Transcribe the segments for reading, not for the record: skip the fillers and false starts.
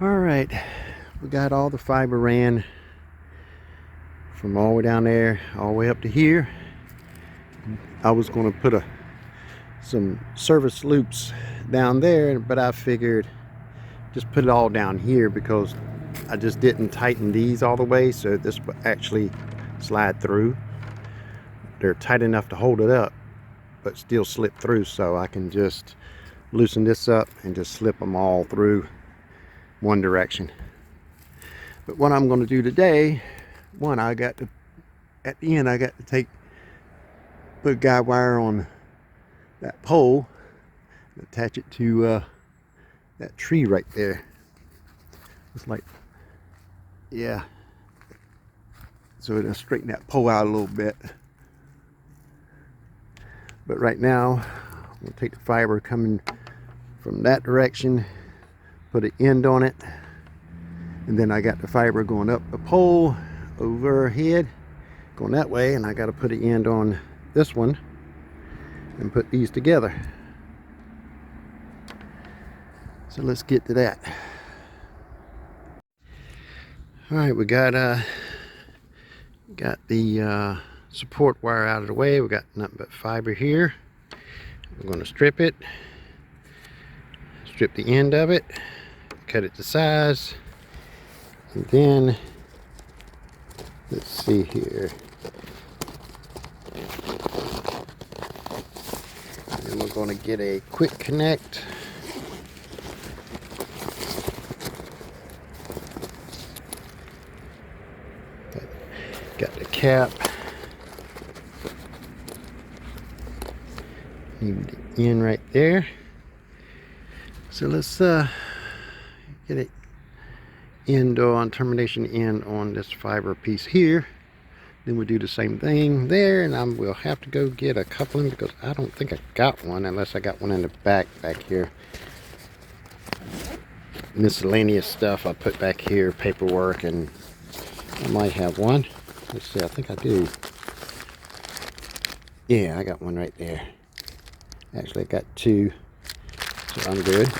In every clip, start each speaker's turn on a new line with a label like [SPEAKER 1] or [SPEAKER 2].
[SPEAKER 1] All right, we got all the fiber ran from all the way down there all the way up to here. I was going to put some service loops down there, but I figured just put it all down here because I just didn't tighten these all the way, so this will actually slide through. They're tight enough to hold it up but still slip through, so I can just loosen this up and just slip them all through one direction. But what I'm going to do today, at the end I got to put a guide wire on that pole and attach it to that tree right there. It's like, yeah, so it'll straighten that pole out a little bit. But right now I'm going to take the fiber coming from that direction, put an end on it, and then I got the fiber going up the pole overhead going that way, and I got to put an end on this one and put these together. So let's get to that. All right, we got the support wire out of the way. We got nothing but fiber here. We're going to strip the end of it, cut it to size, and then let's see here. And then we're going to get a quick connect. Got the cap. Need the end right there. So let's get it termination end on this fiber piece here. Then we'll do the same thing there, and we'll have to go get a coupling because I don't think I got one, unless I got one in the back here. Miscellaneous stuff I put back here, paperwork, and I might have one. Let's see, I think I do. Yeah, I got one right there. Actually, I got two, so I'm good.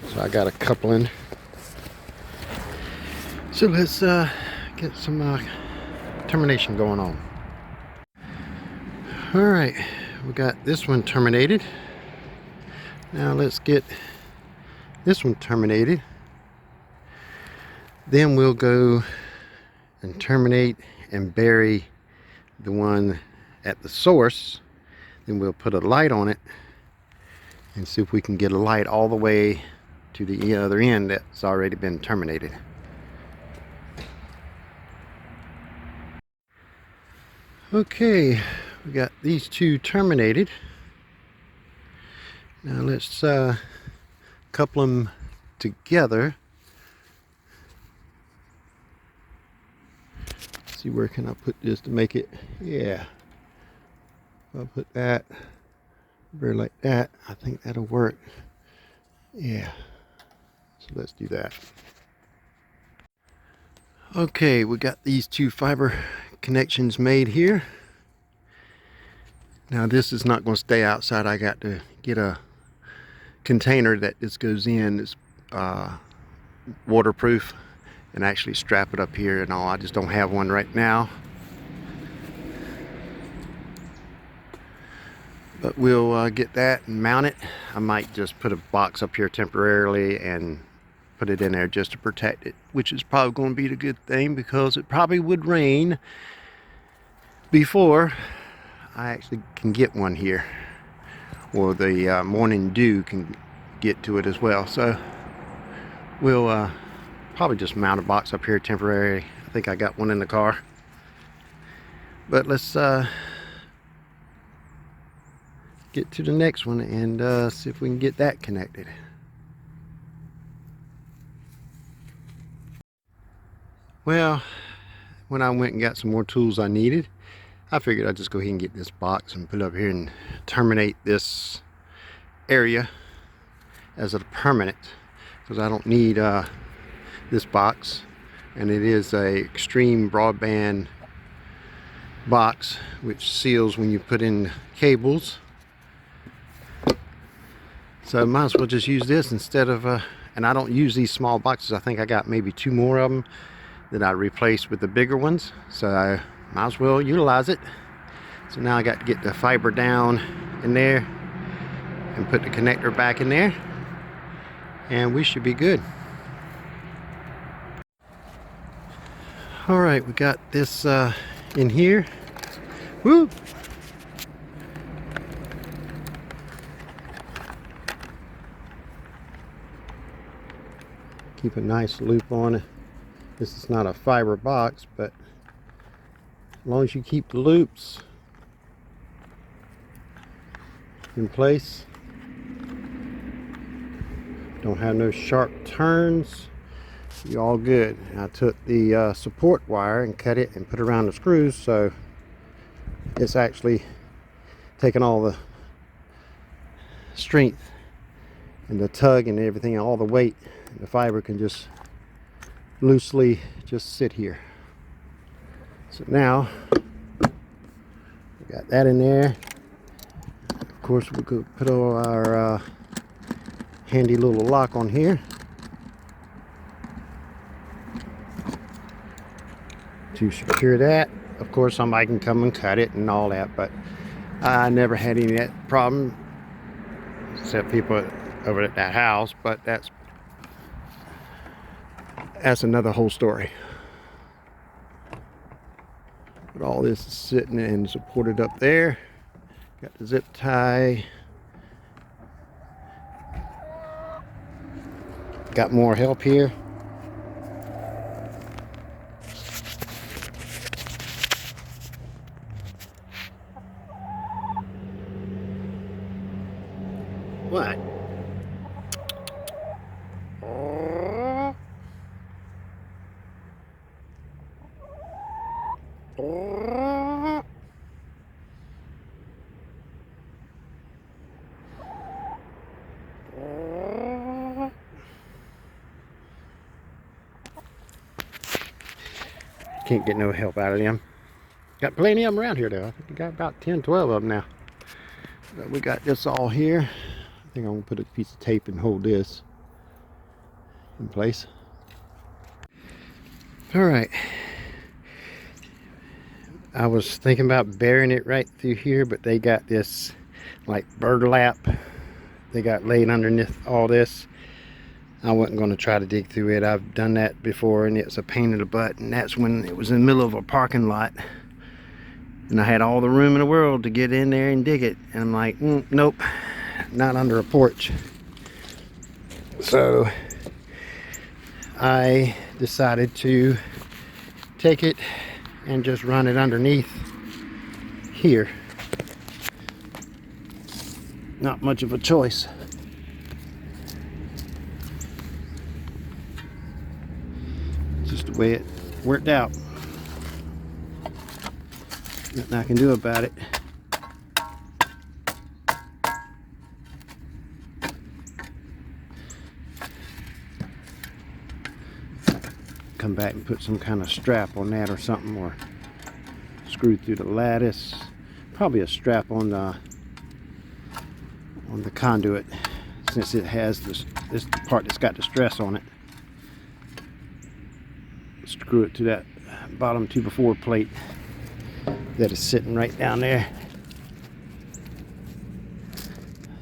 [SPEAKER 1] So I got a coupling. So let's get some termination going on. All right, we got this one terminated. Now let's get this one terminated. Then we'll go and terminate and bury the one at the source. Then we'll put a light on it and see if we can get a light all the way to the other end that's already been terminated. Okay, we got these two terminated. Now let's couple them together. Let's see, where can I put this to make it? Yeah, I'll put that very like that. I think that'll work. Yeah, so let's do that. Okay, we got these two fiber connections made here. Now this is not going to stay outside. I got to get a container that this goes in. It's waterproof, and actually strap it up here and all. I just don't have one right now, but we'll get that and mount it. I might just put a box up here temporarily and put it in there just to protect it, which is probably going to be the good thing because it probably would rain before I actually can get one here, or the morning dew can get to it as well. So we'll probably just mount a box up here temporarily. I think I got one in the car, but let's get to the next one and see if we can get that connected. Well, when I went and got some more tools I needed, I figured I'd just go ahead and get this box and put it up here and terminate this area as a permanent, because I don't need this box, and it is a extreme broadband box which seals when you put in cables. So might as well just use this instead of, and I don't use these small boxes. I think I got maybe 2 more of them that I replaced with the bigger ones. So I might as well utilize it. So now I got to get the fiber down in there and put the connector back in there, and we should be good. All right, we got this in here. Woo! Keep a nice loop on it. This is not a fiber box, but as long as you keep the loops in place, don't have no sharp turns, you're all good. And I took the support wire and cut it and put it around the screws, so it's actually taking all the strength and the tug and everything, all the weight. The fiber can just loosely just sit here. So now we got that in there. Of course, we could put our handy little lock on here to secure that. Of course, somebody can come and cut it and all that, but I never had any of that problem, except people over at that house, but that's another whole story. But all this is sitting and supported up there. Got the zip tie. Got more help here. What? Can't get no help out of them. Got plenty of them around here though. I think we got about 10, 12 of them now. But we got this all here. I think I'm gonna put a piece of tape and hold this in place. All right. I was thinking about burying it right through here, but they got this like burlap they got laid underneath all this. I wasn't going to try to dig through it. I've done that before and it's a pain in the butt, and that's when it was in the middle of a parking lot and I had all the room in the world to get in there and dig it, and I'm like, nope, not under a porch. So I decided to take it and just run it underneath here. Not much of a choice. Just the way it worked out. Nothing I can do about it. Come back and put some kind of strap on that or something, or screw through the lattice. Probably a strap on the conduit, since it has this part that's got the stress on it. Screw it to that bottom 2x4 plate that is sitting right down there.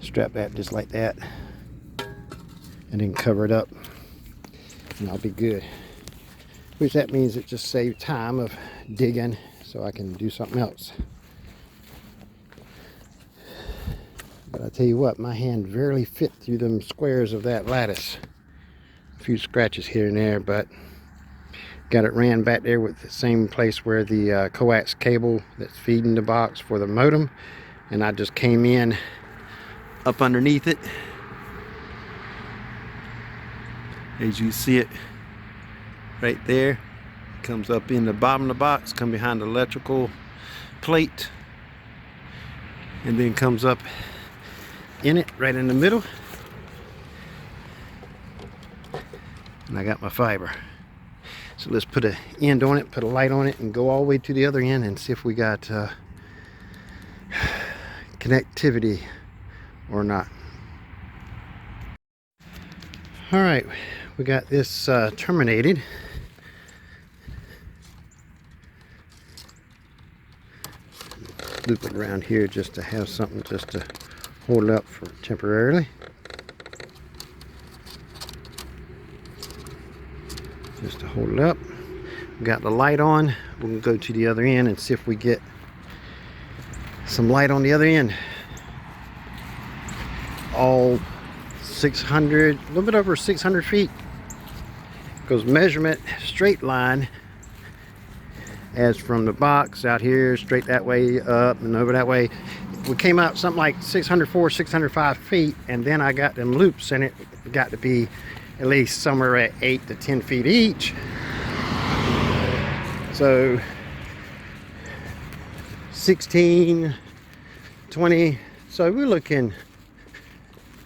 [SPEAKER 1] Strap that just like that, and then cover it up, and I'll be good. Which that means it just saved time of digging, so I can do something else. But I tell you what, my hand barely fit through them squares of that lattice. A few scratches here and there, but got it ran back there with the same place where the coax cable that's feeding the box for the modem, and I just came in up underneath it. As you see it right there, comes up in the bottom of the box, come behind the electrical plate, and then comes up in it right in the middle, and I got my fiber. So let's put an end on it, put a light on it, and go all the way to the other end and see if we got connectivity or not. All right, we got this terminated. Loop it around here just to have something just to hold it up for temporarily. Just to hold it up. We got the light on. We'll go to the other end and see if we get some light on the other end. All 600, a little bit over 600 feet. Because measurement straight line as from the box out here straight that way up and over that way, we came out something like 604, 605 feet, and then I got them loops in it. It got to be at least somewhere at 8 to 10 feet each. So 16, 20, so we're looking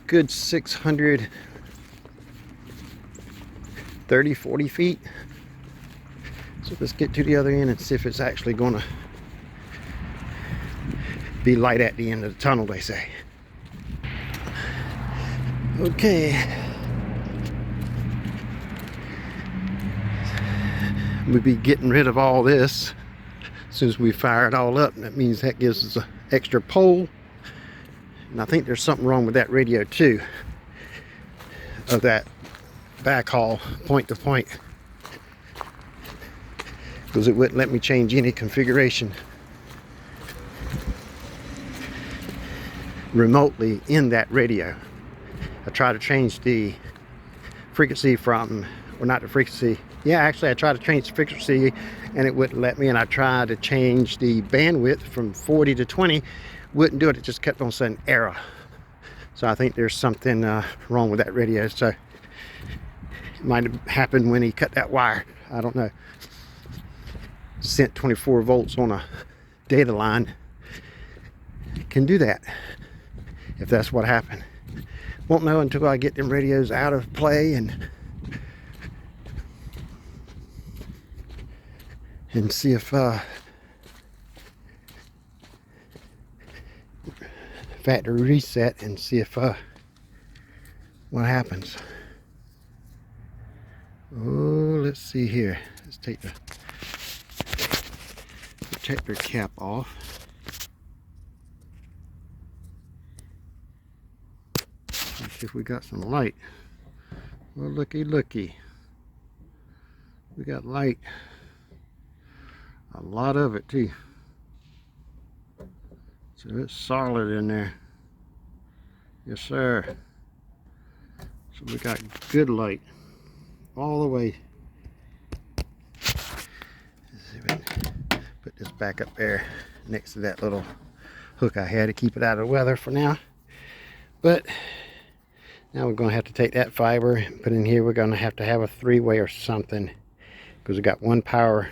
[SPEAKER 1] good 630, 40 feet. So let's get to the other end and see if it's actually gonna be light at the end of the tunnel, they say. Okay. We'll be getting rid of all this as soon as we fire it all up. And that means that gives us an extra pole. And I think there's something wrong with that radio too, of that backhaul point to point, because it wouldn't let me change any configuration remotely in that radio. I tried to change the frequency from, or not the frequency, yeah, actually I tried to change the frequency and it wouldn't let me, and I tried to change the bandwidth from 40 to 20, wouldn't do it. It just kept on saying error. So I think there's something wrong with that radio. So it might have happened when he cut that wire, I don't know. Sent 24 volts on a data line. It can do that if that's what happened. Won't know until I get them radios out of play and see if factory reset and see if what happens. Oh, let's see here. Let's take the protector cap off. Let's see if we got some light. Well, looky. We got light. A lot of it too. So it's solid in there. Yes, sir. So we got good light all the way. Let's see if we can put this back up there next to that little hook I had to keep it out of the weather for now. But now we're going to have to take that fiber and put in here. We're going to have a three-way or something, because we got one power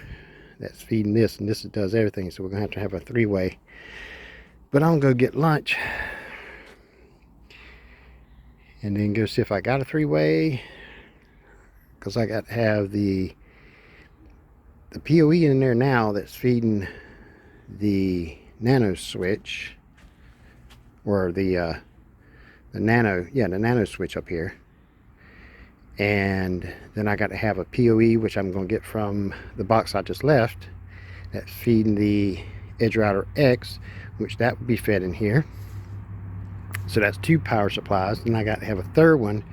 [SPEAKER 1] that's feeding this, and this does everything. So we're going to have a three-way. But I'm going to go get lunch and then go see if I got a three-way, because I got to have the PoE in there now that's feeding the nano switch, or the nano switch up here. And then I got to have a PoE, which I'm going to get from the box I just left, that's feeding the edge router X, which that would be fed in here. So that's two power supplies. And I got to have a third one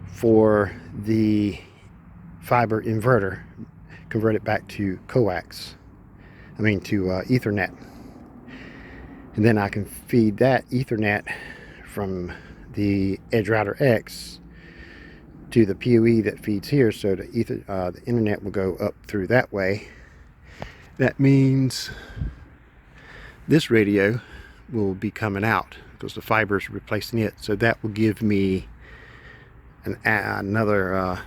[SPEAKER 1] for the fiber inverter, convert it back to coax, to Ethernet. And then I can feed that Ethernet from the edge router X to the PoE that feeds here, so the internet will go up through that way. That means this radio will be coming out because the fiber is replacing it. So that will give me another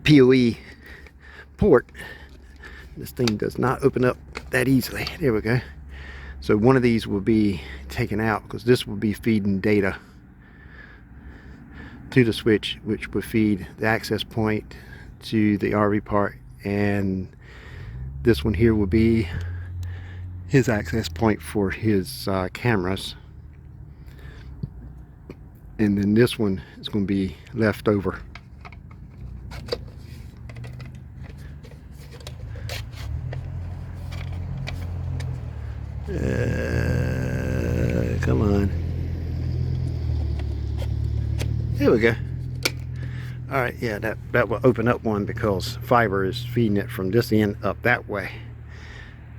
[SPEAKER 1] PoE port. This thing does not open up that easily. There we go. So one of these will be taken out, because this will be feeding data to the switch, which will feed the access point to the RV part, and this one here will be his access point for his cameras. and then this one is going to be left over. Come on. There we go. All right, yeah, that will open up one because fiber is feeding it from this end up that way.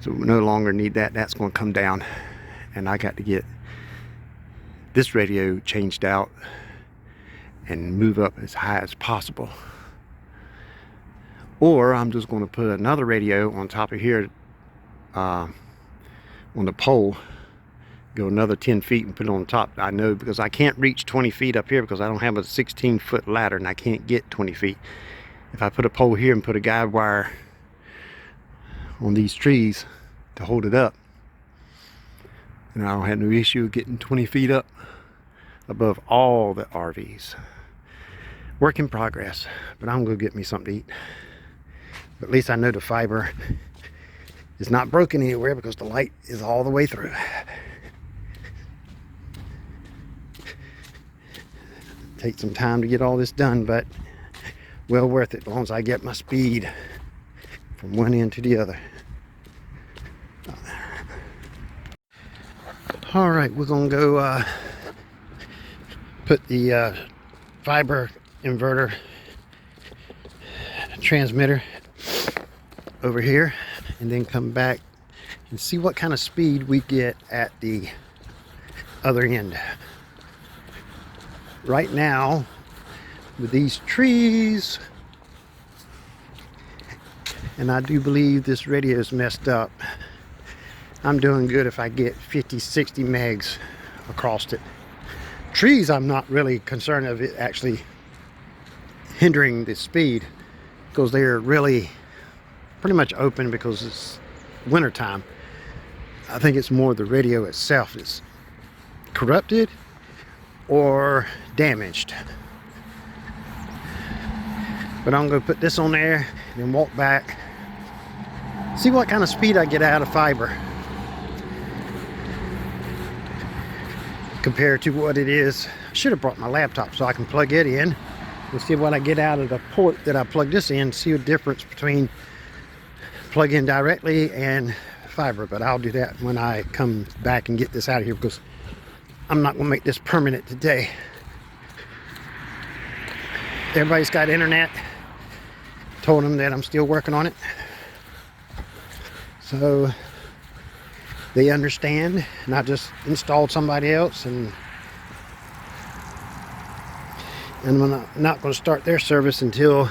[SPEAKER 1] So we no longer need that. That's going to come down, and I got to get this radio changed out and move up as high as possible. Or I'm just going to put another radio on top of here on the pole, go another 10 feet and put it on top. I know because I can't reach 20 feet up here because I don't have a 16-foot ladder and I can't get 20 feet. If I put a pole here and put a guide wire on these trees to hold it up, and I don't have no issue of getting 20 feet up above all the RVs. Work in progress, but I'm gonna get me something to eat. But at least I know the fiber is not broken anywhere because the light is all the way through. Take some time to get all this done, but well worth it as long as I get my speed from one end to the other. All right, we're gonna go put the fiber inverter transmitter over here and then come back and see what kind of speed we get at the other end. Right now, with these trees, and I do believe this radio is messed up, I'm doing good if I get 50, 60 megs across it. Trees, I'm not really concerned of it actually hindering the speed because they're really pretty much open because it's winter time. I think it's more the radio itself is corrupted or damaged. But I'm going to put this on there and then walk back, see what kind of speed I get out of fiber compared to what it is. I should have brought my laptop so I can plug it in and see what I get out of the port that I plug this in, see the difference between plug in directly and fiber. But I'll do that when I come back and get this out of here because I'm not going to make this permanent today. Everybody's got internet. Told them that I'm still working on it, so they understand. And I just installed somebody else, and I'm not going to start their service until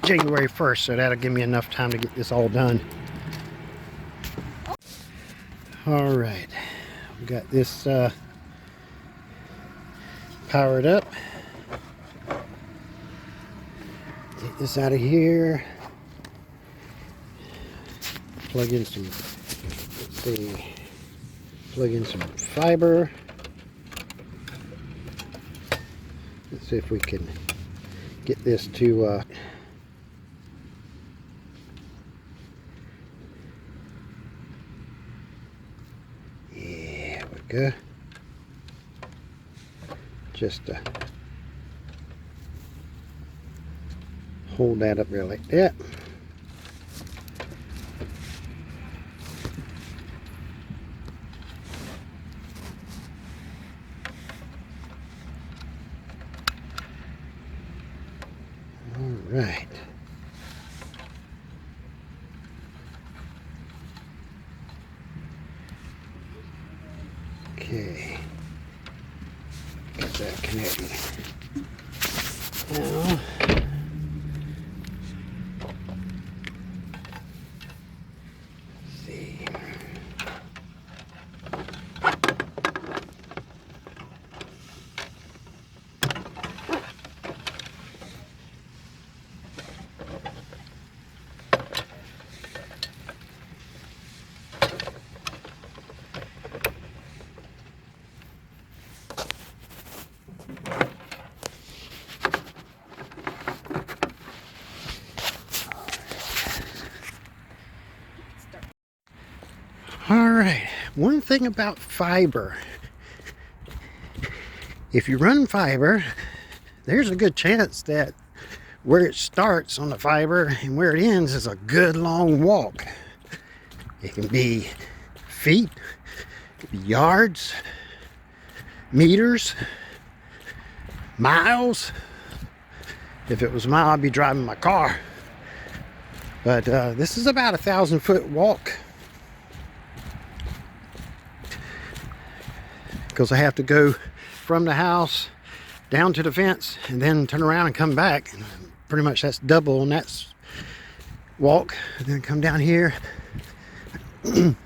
[SPEAKER 1] January 1st, so that'll give me enough time to get this all done. All right, we got this powered up. Take this out of here. Plug in some, let's see, plug in some fiber. Let's see if we can get this to yeah, we go. Just hold that up there like that. All right. Okay. Got that connected. Now, all right, one thing about fiber If you run fiber, there's a good chance that where it starts on the fiber and where it ends is a good long walk. It can be feet, it can be yards, meters, miles. If it was a mile, I'd be driving my car. But this is about 1,000-foot walk, because I have to go from the house down to the fence and then turn around and come back. Pretty much that's double on that walk. And then come down here. And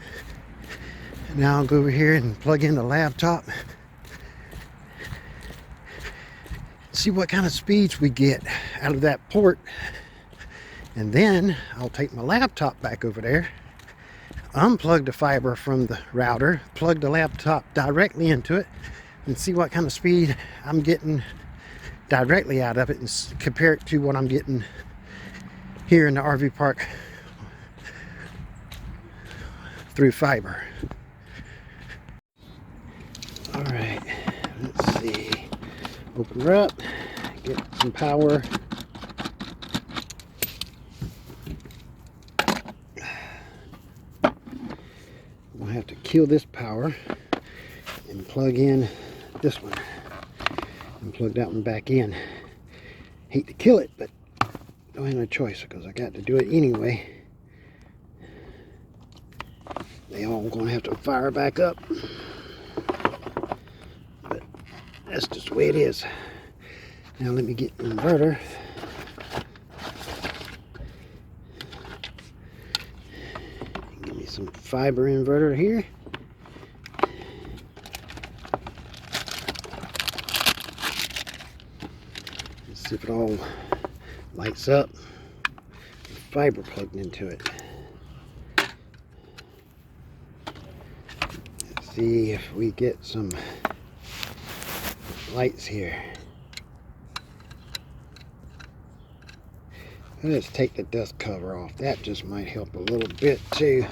[SPEAKER 1] now I'll go over here and plug in the laptop. See what kind of speeds we get out of that port. And then I'll take my laptop back over there, unplug the fiber from the router, plug the laptop directly into it, and see what kind of speed I'm getting directly out of it, and compare it to what I'm getting here in the RV park through fiber. All right, let's see. Open her up, get some power. We'll have to kill this power and plug in this one and plug that one back in. Hate to kill it, but don't have no choice because I got to do it anyway. They all gonna have to fire back up, but that's just the way it is. Now let me get the inverter. Give me some fiber inverter here. Let's see if it all lights up. The fiber plugged into it. Let's see if we get some lights here. Let's take the dust cover off. That just might help a little bit too.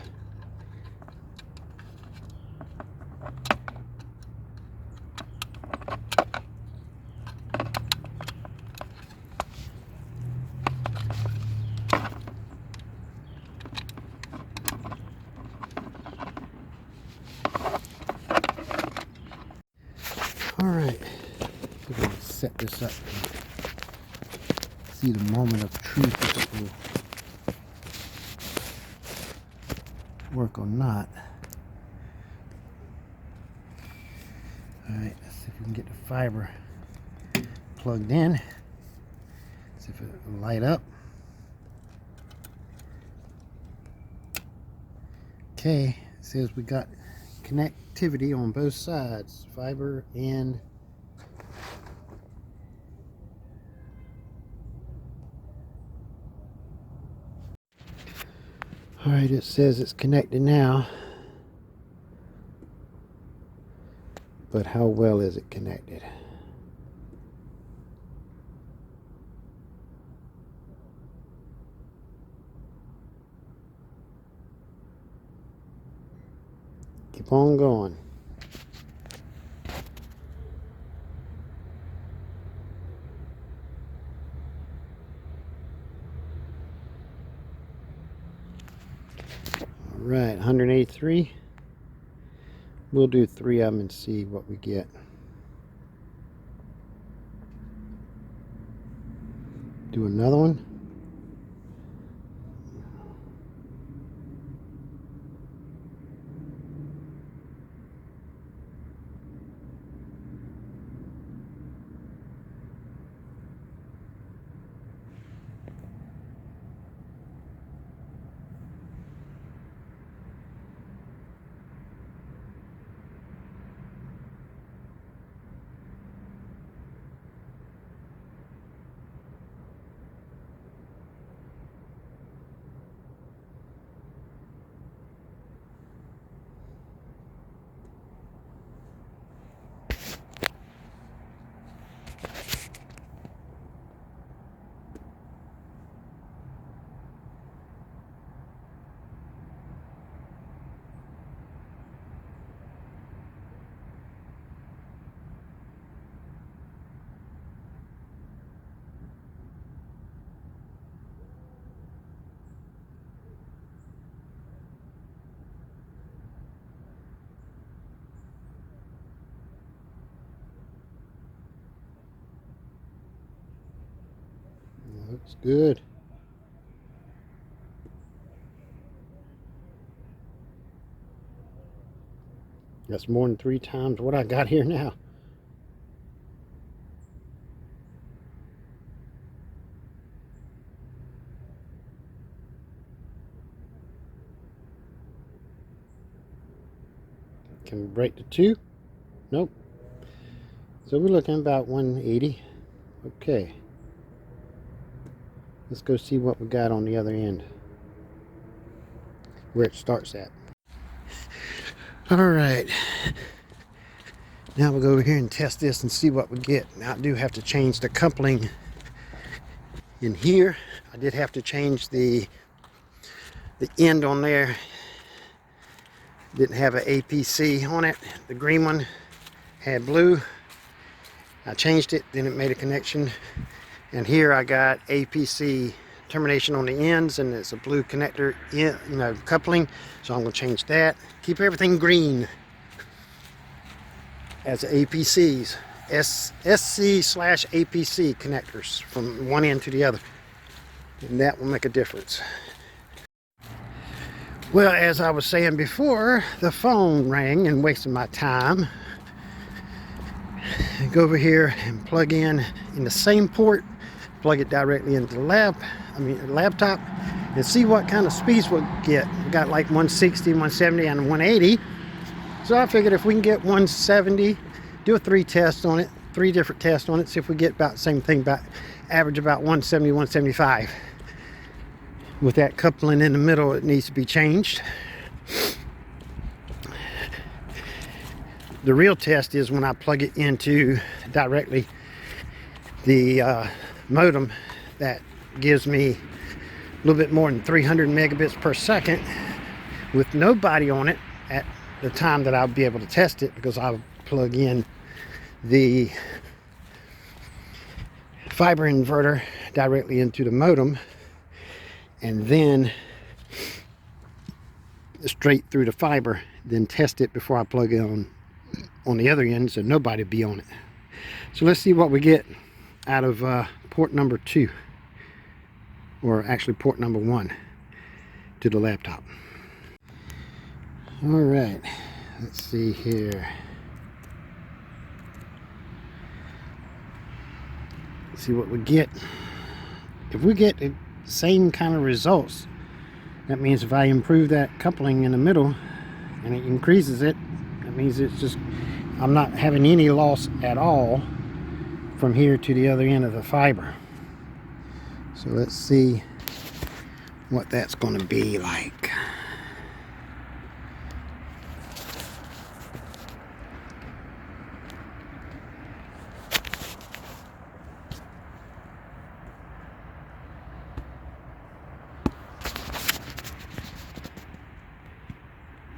[SPEAKER 1] All right, we're going to set this up and see the moment of truth if it will work or not. All right, let's see if we can get the fiber plugged in. See if it will light up. Okay, it says we got connectivity on both sides, fiber and all right, it says it's connected now, but how well is it connected? Keep on going. All right, 183. We'll do 3 of them and see what we get. Do another one. Looks good. That's more than 3 times what I got here now. Can we break the 2? Nope. So we're looking about 180. Okay. Let's go see what we got on the other end, where it starts at. Alright. Now we'll go over here and test this and see what we get. Now I do have to change the coupling in here. I did have to change the end on there. Didn't have an APC on it. The green one had blue. I changed it, then it made a connection. And here I got APC termination on the ends, and it's a blue connector, coupling. So I'm going to change that. Keep everything green as APCs, SC/APC connectors from one end to the other, and that will make a difference. Well, as I was saying before, the phone rang and wasted my time. Go over here and plug in the same port, plug it directly into the laptop, and see what kind of speeds we'll get. We got like 160, 170, and 180. So I figured if we can get 170, do a 3 test on it, 3 different tests on it, see if we get about the same thing, about average about 170, 175. With that coupling in the middle, it needs to be changed. The real test is when I plug it into directly the modem. That gives me a little bit more than 300 megabits per second with nobody on it at the time that I'll be able to test it, because I'll plug in the fiber inverter directly into the modem and then straight through the fiber, then test it before I plug it on the other end, so nobody be on it. So let's see what we get out of port number 2, or actually port number 1 to the laptop. All right, let's see here. Let's see what we get. If we get the same kind of results, that means if I improve that coupling in the middle and it increases it, that means it's just, I'm not having any loss at all from here to the other end of the fiber. So let's see what that's going to be like.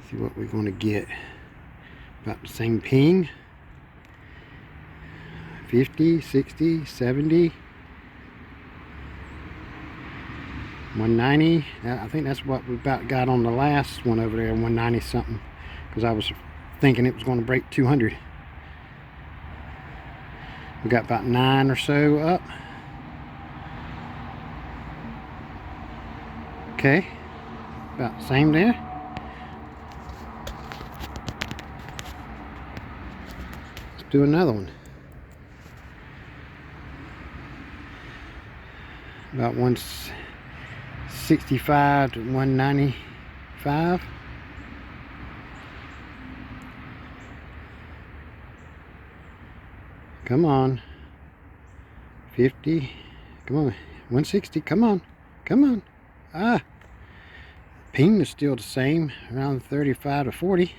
[SPEAKER 1] See what we're going to get. About the same ping. 50, 60, 70, 190. I think that's what we about got on the last one over there, 190 something, because I was thinking it was going to break 200. We got about 9 or so up. Okay, about the same there. Let's do another one. About 165 to 195. Come on. 50. Come on. 160. Come on. Come on. Ah. Ping is still the same, around 35 to 40.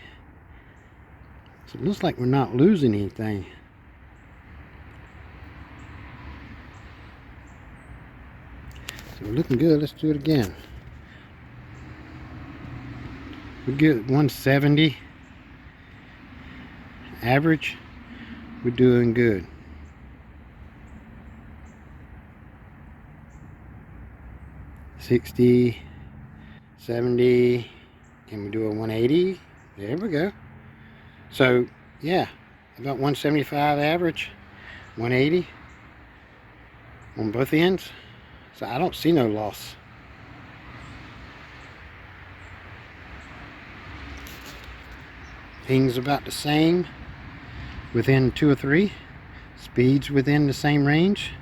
[SPEAKER 1] So it looks like we're not losing anything. So we're looking good. Let's do it again. We're good at 170 average. We're doing good. $60, $70. Can we do a 180? There we go. So yeah, about 175 average, 180 on both ends. So I don't see no loss. Ping's about the same, within 2 or 3. Speed's within the same range.